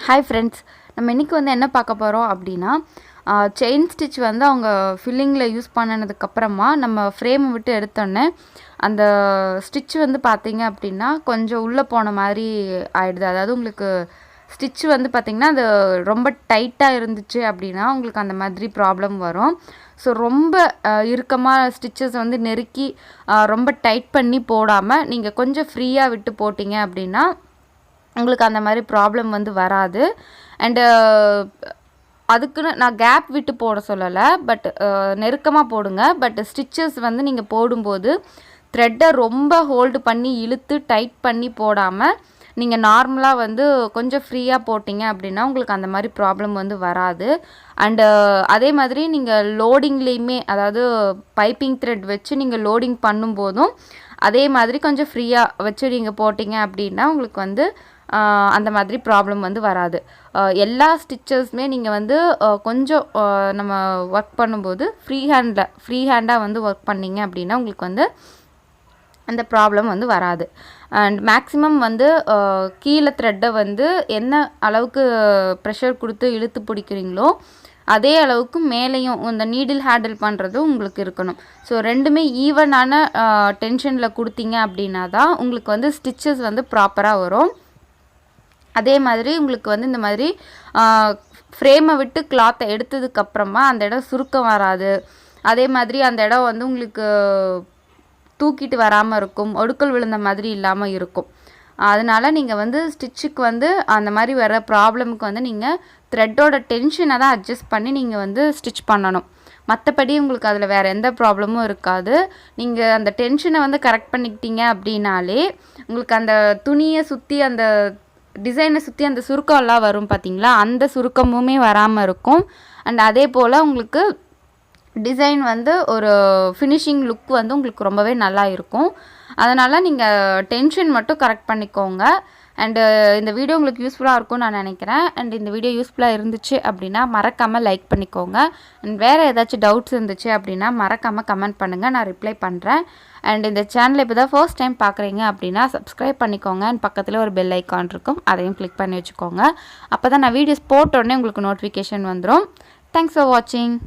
Hi friends, நம்ம இன்றைக்கி வந்து என்ன பார்க்க போகிறோம் அப்படின்னா, செயின் ஸ்டிச் வந்து அவங்க ஃபில்லிங்கில் யூஸ் பண்ணினதுக்கப்புறமா நம்ம ஃப்ரேமை விட்டு எடுத்தோடனே அந்த ஸ்டிச் வந்து பார்த்திங்க அப்படின்னா கொஞ்சம் உள்ளே போன மாதிரி ஆகிடுது. அதாவது உங்களுக்கு ஸ்டிச் வந்து பார்த்திங்கன்னா அது ரொம்ப டைட்டாக இருந்துச்சு அப்படின்னா உங்களுக்கு அந்த மாதிரி ப்ராப்ளம் வரும். ஸோ ரொம்ப இறுக்கமாக ஸ்டிச்சஸ் வந்து நெருக்கி ரொம்ப டைட் பண்ணி போடாமல் நீங்கள் கொஞ்சம் ஃப்ரீயாக விட்டு போட்டிங்க அப்படின்னா உங்களுக்கு அந்த மாதிரி ப்ராப்ளம் வந்து வராது. அண்டு அதுக்குன்னு நான் கேப் விட்டு போட சொல்லலை, பட் நெருக்கமாக போடுங்க. பட் ஸ்டிச்சஸ் வந்து நீங்கள் போடும்போது த்ரெட்டை ரொம்ப ஹோல்டு பண்ணி இழுத்து டைட் பண்ணி போடாமல் நீங்கள் நார்மலாக வந்து கொஞ்சம் ஃப்ரீயாக போட்டிங்க அப்படின்னா உங்களுக்கு அந்த மாதிரி ப்ராப்ளம் வந்து வராது. அண்டு அதே மாதிரி நீங்கள் லோடிங்லேயுமே, அதாவது பைப்பிங் த்ரெட் வச்சு நீங்கள் லோடிங் பண்ணும்போதும் அதே மாதிரி கொஞ்சம் ஃப்ரீயாக வச்சு நீங்கள் போட்டிங்க அப்படின்னா உங்களுக்கு வந்து அந்த மாதிரி ப்ராப்ளம் வந்து வராது. எல்லா ஸ்டிச்சஸுமே நீங்கள் வந்து கொஞ்சம் நம்ம ஒர்க் பண்ணும்போது ஃப்ரீ ஹேண்டாக வந்து ஒர்க் பண்ணிங்க அப்படின்னா உங்களுக்கு வந்து அந்த ப்ராப்ளம் வந்து வராது. அண்ட் மேக்ஸிமம் வந்து கீழே த்ரெட்டை வந்து என்ன அளவுக்கு ப்ரெஷர் கொடுத்து இழுத்து பிடிக்கிறீங்களோ அதே அளவுக்கு மேலேயும் இந்த நீடில் ஹேண்டில் பண்ணுறதும் உங்களுக்கு இருக்கணும். ஸோ ரெண்டுமே ஈவனான டென்ஷனில் கொடுத்தீங்க அப்படின்னா தான் உங்களுக்கு வந்து ஸ்டிச்சஸ் வந்து ப்ராப்பராக வரும். அதே மாதிரி உங்களுக்கு வந்து இந்த மாதிரி ஃப்ரேமை விட்டு கிளாத்தை எடுத்ததுக்கப்புறமா அந்த இடம் சுருக்கம் வராது. அதே மாதிரி அந்த இடம் வந்து உங்களுக்கு தூக்கிட்டு வராமல் இருக்கும், ஒடுக்கல் விழுந்த மாதிரி இல்லாமல் இருக்கும். அதனால் நீங்கள் வந்து ஸ்டிச்சுக்கு வந்து அந்த மாதிரி வர ப்ராப்ளமுக்கு வந்து நீங்கள் த்ரெட்டோட டென்ஷனை தான் அட்ஜஸ்ட் பண்ணி நீங்கள் வந்து ஸ்டிச் பண்ணணும். மற்றபடி உங்களுக்கு அதில் வேறு எந்த ப்ராப்ளமும் இருக்காது. நீங்கள் அந்த டென்ஷனை வந்து கரெக்ட் பண்ணிக்கிட்டீங்க அப்படின்னாலே உங்களுக்கு அந்த துணியை சுற்றி அந்த டிசைனை சுற்றி அந்த சுருக்கம்லாம் வரும் பார்த்திங்களா, அந்த சுருக்கமுமே வராமல் இருக்கும். அண்ட் அதே போல் உங்களுக்கு டிசைன் வந்து ஒரு ஃபினிஷிங் லுக் வந்து உங்களுக்கு ரொம்பவே நல்லா இருக்கும். அதனால் நீங்கள் டென்ஷன் மட்டும் கரெக்ட் பண்ணிக்கோங்க. அண்டு இந்த வீடியோ உங்களுக்கு யூஸ்ஃபுல்லாக இருக்கும்னு நான் நினைக்கிறேன். அண்ட் இந்த வீடியோ யூஸ்ஃபுல்லாக இருந்துச்சு அப்படின்னா மறக்காமல் லைக் பண்ணிக்கோங்க. அண்ட் வேறு ஏதாச்சும் டவுட்ஸ் இருந்துச்சு அப்படின்னா மறக்காமல் கமெண்ட் பண்ணுங்கள், நான் ரிப்ளை பண்ணுறேன். அண்ட் இந்த சேனலை இப்போ தான் ஃபர்ஸ்ட் டைம் பார்க்குறீங்க அப்படின்னா சப்ஸ்கிரைப் பண்ணிக்கோங்க. அண்ட் பக்கத்தில் ஒரு பெல் ஐக்கான் இருக்கும், அதையும் கிளிக் பண்ணி வச்சுக்கோங்க. அப்போ தான் நான் வீடியோஸ் போட்டோடனே உங்களுக்கு நோட்டிஃபிகேஷன் வந்துடும். தேங்க்ஸ் ஃபார் வாட்சிங்.